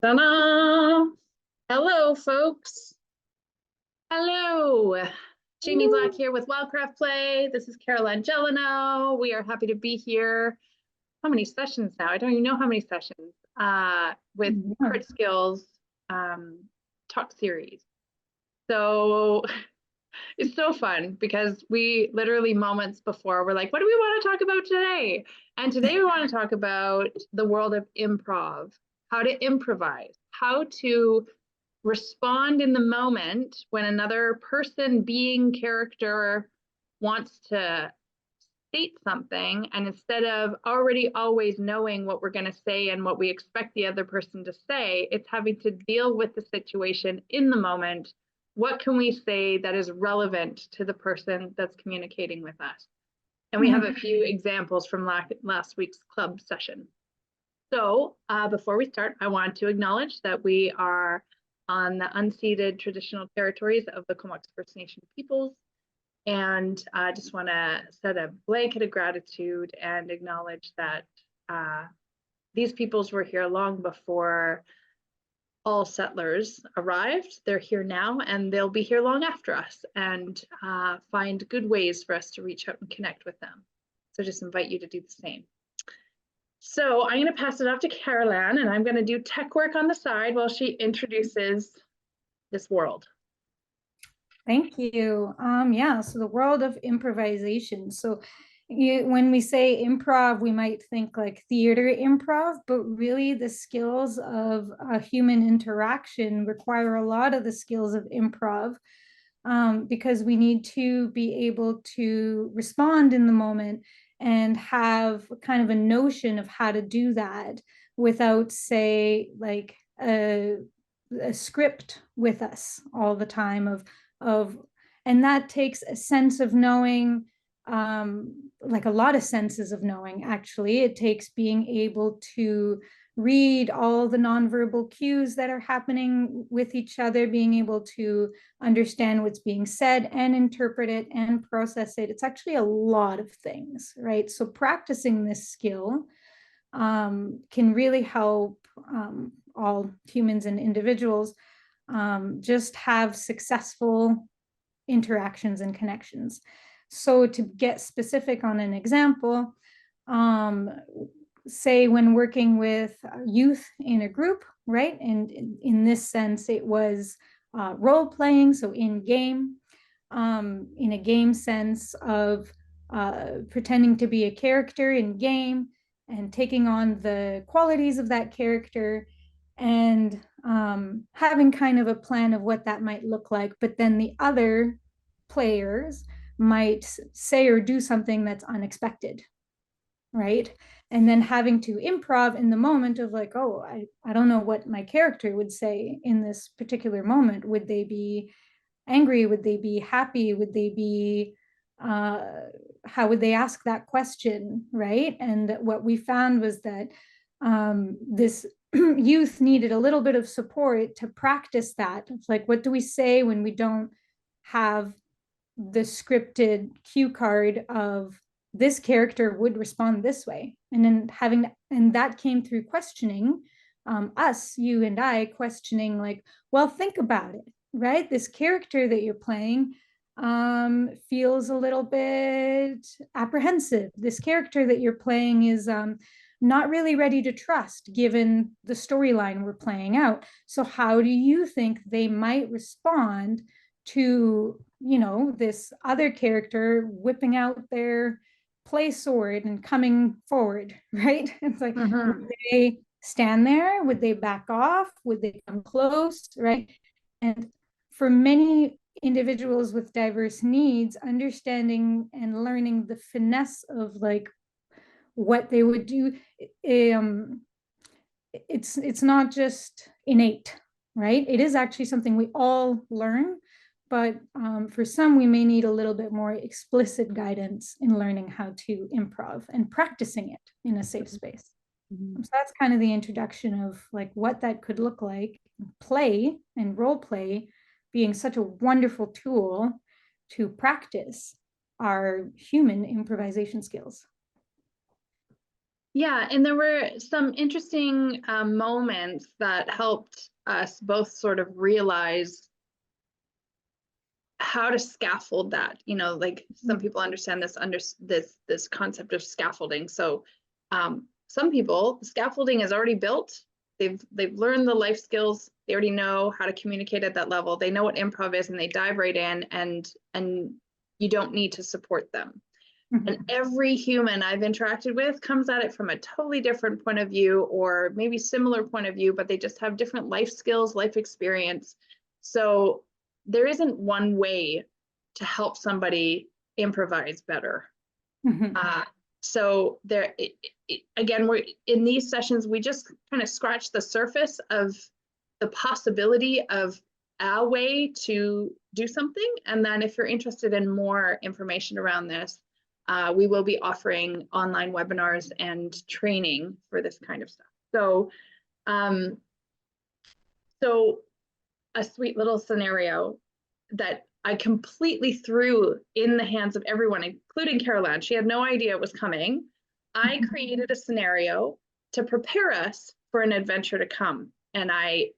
Ta-da! Hello, folks. Hello. Jamie Black here with Wildcraft Play. This is Karolane Gelineault. We are happy to be here. How many sessions now? I don't even know how many sessions with Crit Skills talk series. So it's so fun because we literally moments before we're like, what do we want to talk about today? And today we want to talk about the world of improv, how to improvise, how to respond in the moment when another person, being, character wants to state something, and instead of already always knowing what we're going to say and what we expect the other person to say, it's having to deal with the situation in the moment. What can we say that is relevant to the person that's communicating with us? And we have a few examples from last week's club session. So before we start, I want to acknowledge that we are on the unceded traditional territories of the Comox First Nation peoples. And I just want to set a blanket of gratitude and acknowledge that these peoples were here long before all settlers arrived. They're here now, and they'll be here long after us, and find good ways for us to reach out and connect with them. So just invite you to do the same. So I'm going to pass it off to Karolane, and I'm going to do tech work on the side while she introduces this world. Thank you. Yeah, so the world of improvisation. So when we say improv, we might think like theater improv, but really the skills of human interaction require a lot of the skills of improv, because we need to be able to respond in the moment and have kind of a notion of how to do that without, say, like a script with us all the time and that takes a sense of knowing, like a lot of senses of knowing. Actually, it takes being able to read all the nonverbal cues that are happening with each other, being able to understand what's being said and interpret it and process it. It's actually a lot of things, right? So practicing this skill can really help all humans and individuals just have successful interactions and connections. So to get specific on an example, say when working with youth in a group, right? And in this sense, it was role playing, so in game, in a game sense of pretending to be a character in game and taking on the qualities of that character and having kind of a plan of what that might look like, but then the other players might say or do something that's unexpected, right? And then having to improv in the moment of like, oh, I don't know what my character would say in this particular moment. Would they be angry? Would they be happy? Would they be, how would they ask that question, right? And what we found was that this youth needed a little bit of support to practice that. It's like, what do we say when we don't have the scripted cue card of this character would respond this way? And then and that came through questioning, you and I questioning, like, well, think about it, right? This character that you're playing feels a little bit apprehensive. This character that you're playing is not really ready to trust given the storyline we're playing out. So how do you think they might respond to, this other character whipping out their play sword and coming forward, right? It's like, would they stand there? Would they back off? Would they come close, right? And for many individuals with diverse needs, understanding and learning the finesse of like what they would do, it's not just innate, right? It is actually something we all learn, but for some, we may need a little bit more explicit guidance in learning how to improv and practicing it in a safe space. So that's kind of the introduction of like what that could look like. Play and role play being such a wonderful tool to practice our human improvisation skills. Yeah, and there were some interesting moments that helped us both sort of realize how to scaffold that. You know, like some people understand this concept of scaffolding. So some people, scaffolding is already built. They've learned the life skills. They already know how to communicate at that level. They know what improv is, and they dive right in, and you don't need to support them. And every human I've interacted with comes at it from a totally different point of view, or maybe similar point of view, but they just have different life skills, life experience. So there isn't one way to help somebody improvise better. So there, again, we're in these sessions, we just kind of scratch the surface of the possibility of a way to do something. And then if you're interested in more information around this, we will be offering online webinars and training for this kind of stuff. So, so a sweet little scenario that I completely threw in the hands of everyone, including Karolane. She had no idea it was coming. I created a scenario to prepare us for an adventure to come. And I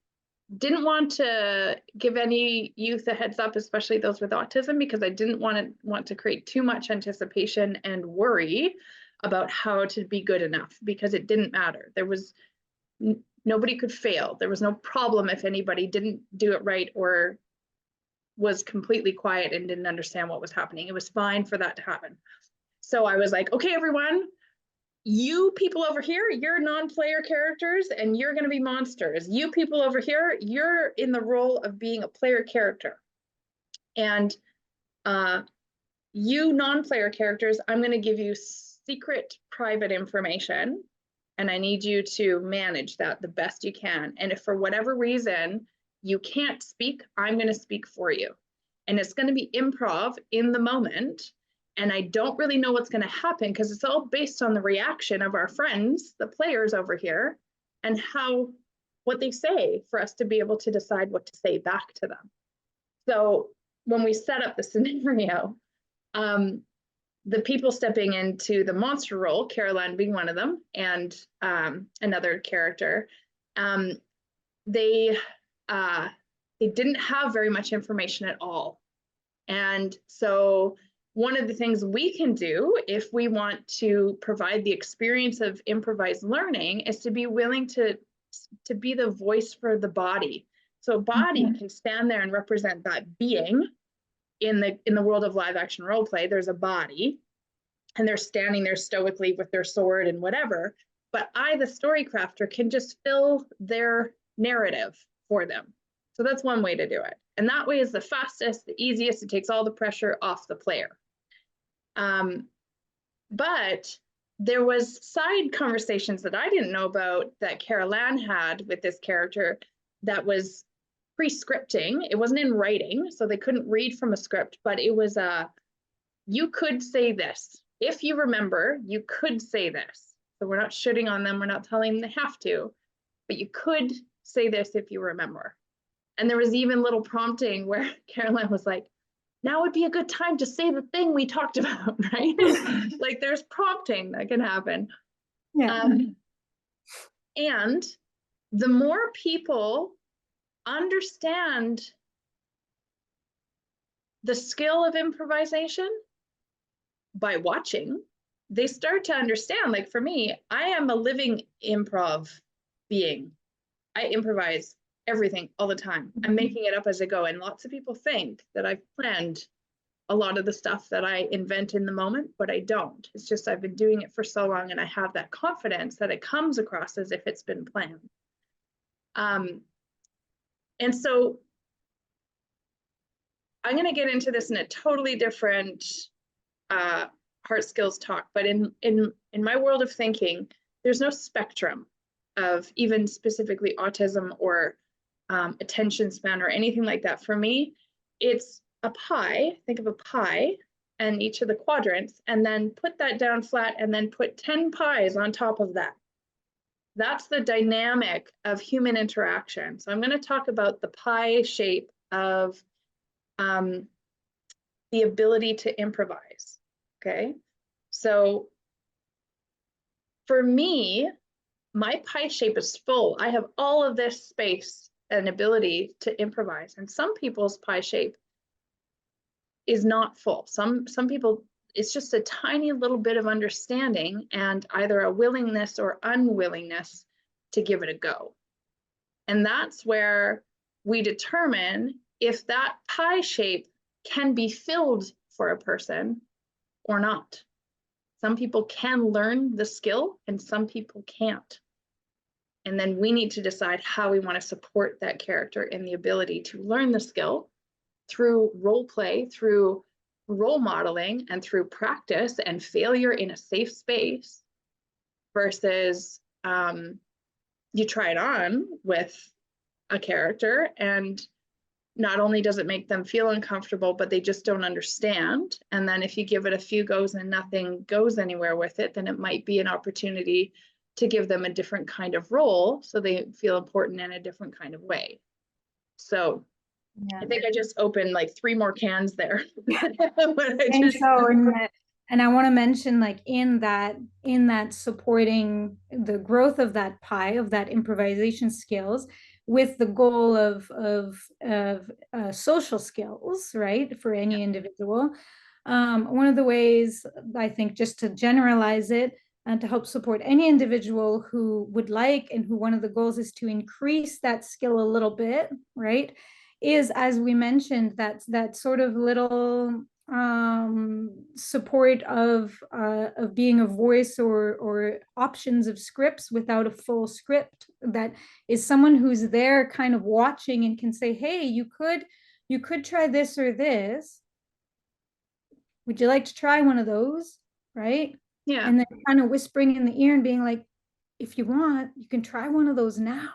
didn't want to give any youth a heads up, especially those with autism, because I didn't want to create too much anticipation and worry about how to be good enough, because it didn't matter. There was nobody could fail. There was no problem if anybody didn't do it right or was completely quiet and didn't understand what was happening. It was fine for that to happen. So I was like, okay, everyone, you people over here, you're non-player characters and you're going to be monsters. You people over here, you're in the role of being a player character. And you non-player characters, I'm going to give you secret private information, and I need you to manage that the best you can. And if for whatever reason you can't speak, I'm going to speak for you. And it's going to be improv in the moment. And I don't really know what's going to happen because it's all based on the reaction of our friends, the players over here, and what they say for us to be able to decide what to say back to them. So when we set up the scenario, the people stepping into the monster role, Karolane being one of them, and another character, they didn't have very much information at all. And so one of the things we can do if we want to provide the experience of improvised learning is to be willing to be the voice for the body. So a body can stand there and represent that being. In the world of live action role play, there's a body and they're standing there stoically with their sword and whatever. But I, the story crafter, can just fill their narrative for them. So that's one way to do it. And that way is the fastest, the easiest. It takes all the pressure off the player. But there was side conversations that I didn't know about that Karolane had with this character that was pre-scripting. It wasn't in writing, so they couldn't read from a script, but it was you could say this. If you remember, you could say this. So we're not shitting on them. We're not telling them they have to, but you could say this if you remember. And there was even little prompting where Karolane was like, now would be a good time to say the thing we talked about, right? Like there's prompting that can happen. Yeah. And the more people understand the skill of improvisation by watching, they start to understand, like for me, I am a living improv being. I improvise everything all the time. I'm making it up as I go. And lots of people think that I've planned a lot of the stuff that I invent in the moment, but I don't. It's just I've been doing it for so long and I have that confidence that it comes across as if it's been planned. And so I'm going to get into this in a totally different heart skills talk, but in my world of thinking, there's no spectrum of even specifically autism or attention span or anything like that. For me, it's a pie. Think of a pie and each of the quadrants, and then put that down flat and then put 10 pies on top of that. That's the dynamic of human interaction. So I'm going to talk about the pie shape of the ability to improvise. Okay, so for me, my pie shape is full. I have all of this space and ability to improvise. And some people's pie shape is not full. Some people, it's just a tiny little bit of understanding and either a willingness or unwillingness to give it a go. And that's where we determine if that pie shape can be filled for a person or not. Some people can learn the skill and some people can't. And then we need to decide how we want to support that character in the ability to learn the skill through role play, through role modeling, and through practice and failure in a safe space versus you try it on with a character and not only does it make them feel uncomfortable, but they just don't understand. And then if you give it a few goes and nothing goes anywhere with it, then it might be an opportunity to give them a different kind of role so they feel important in a different kind of way. So yeah. I think I just opened like 3 more cans there. And I want to mention, like, in that supporting the growth of that pie, of that improvisation skills, with the goal of social skills, right, for any individual. One of the ways, I think, just to generalize it and to help support any individual who would like, and who one of the goals is to increase that skill a little bit, right, is, as we mentioned, that sort of little support of being a voice or options of scripts without a full script, that is someone who's there kind of watching and can say, hey, you could try this or this. Would you like to try one of those? Right? Yeah. And then kind of whispering in the ear and being like, if you want, you can try one of those now.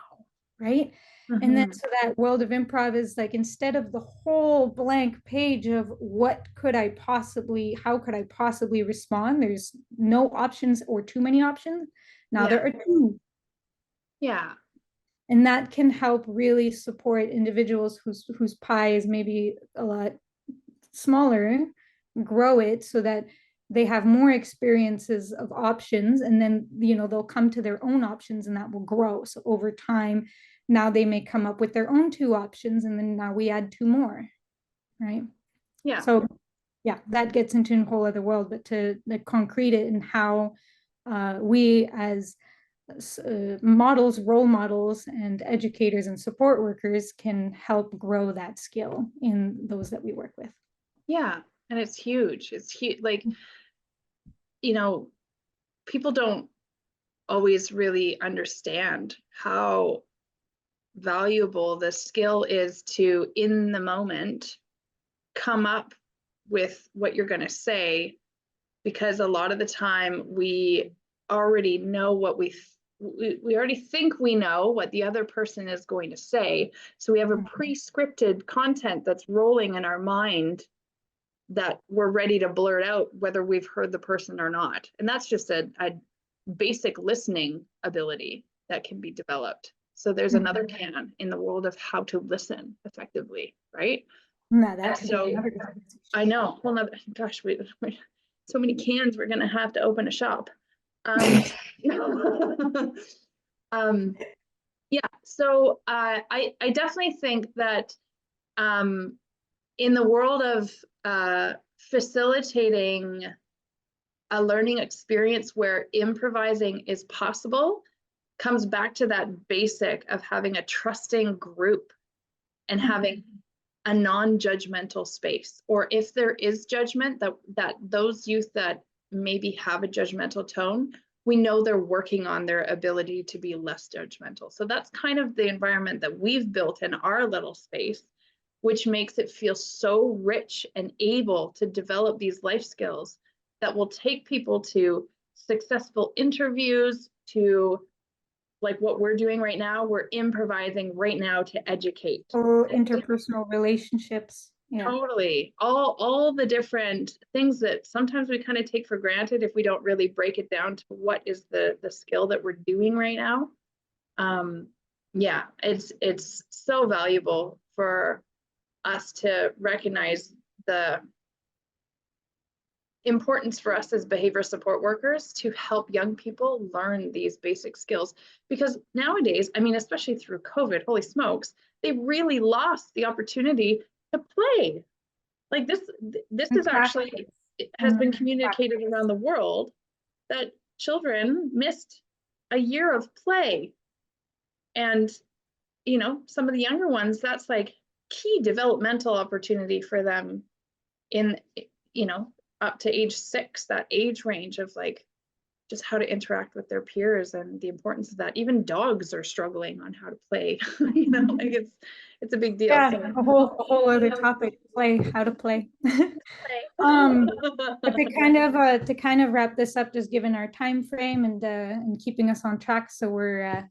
Right? Mm-hmm. And then so that world of improv is like, instead of the whole blank page of how could I possibly respond? There's no options or too many options. Now there are 2. Yeah. And that can help really support individuals whose pie is maybe a lot smaller, grow it so that they have more experiences of options, and then they'll come to their own options, and that will grow. So over time, now they may come up with their own 2 options, and then now we add 2 more, right? Yeah. So yeah, that gets into a whole other world, but to concrete it and how we as models, role models, and educators and support workers can help grow that skill in those that we work with. Yeah, and it's huge. It's huge. Like, people don't always really understand how valuable the skill is to, in the moment, come up with what you're going to say, because a lot of the time we already know what we already think we know what the other person is going to say. So we have a pre-scripted content that's rolling in our mind that we're ready to blurt out whether we've heard the person or not. And that's just a basic listening ability that can be developed. So there's another can in the world of how to listen effectively, right? No, that's so I know. Well, no, gosh, we so many cans. We're gonna have to open a shop. Yeah. So I definitely think that in the world of facilitating a learning experience where improvising is possible, comes back to that basic of having a trusting group and having a non-judgmental space. Or if there is judgment, that those youth that maybe have a judgmental tone, we know they're working on their ability to be less judgmental. So that's kind of the environment that we've built in our little space, which makes it feel so rich and able to develop these life skills that will take people to successful interviews, to like what we're doing right now. We're improvising right now to educate. Interpersonal relationships. Yeah. Totally. All the different things that sometimes we kind of take for granted if we don't really break it down to what is the skill that we're doing right now. Yeah, it's so valuable for us to recognize importance for us as behavior support workers to help young people learn these basic skills. Because nowadays, I mean, especially through COVID, holy smokes, they really lost the opportunity to play. Like this is actually, it has been communicated around the world that children missed a year of play. And, you know, some of the younger ones, that's like key developmental opportunity for them in, you know, up to age 6, that age range of like just how to interact with their peers and the importance of that. Even dogs are struggling on how to play. You know, like it's a big deal. Yeah, So, a whole other topic, how to play. But to kind of wrap this up, just given our time frame and keeping us on track, so we're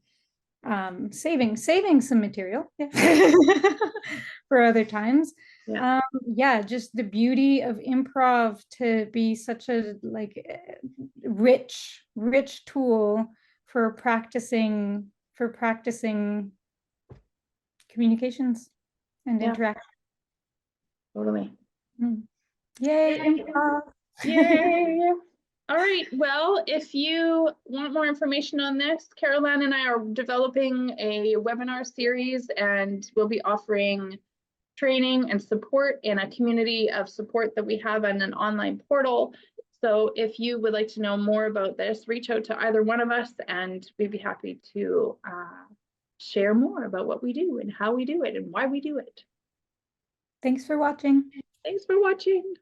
saving some material for other times. Yeah, just the beauty of improv to be such a like rich tool for practicing communications and interaction. Totally. Yay, improv. Yay. All right, well, if you want more information on this, Karolane and I are developing a webinar series, and we'll be offering training and support in a community of support that we have on an online portal. So if you would like to know more about this, reach out to either one of us, and we'd be happy to share more about what we do and how we do it and why we do it. Thanks for watching. Thanks for watching.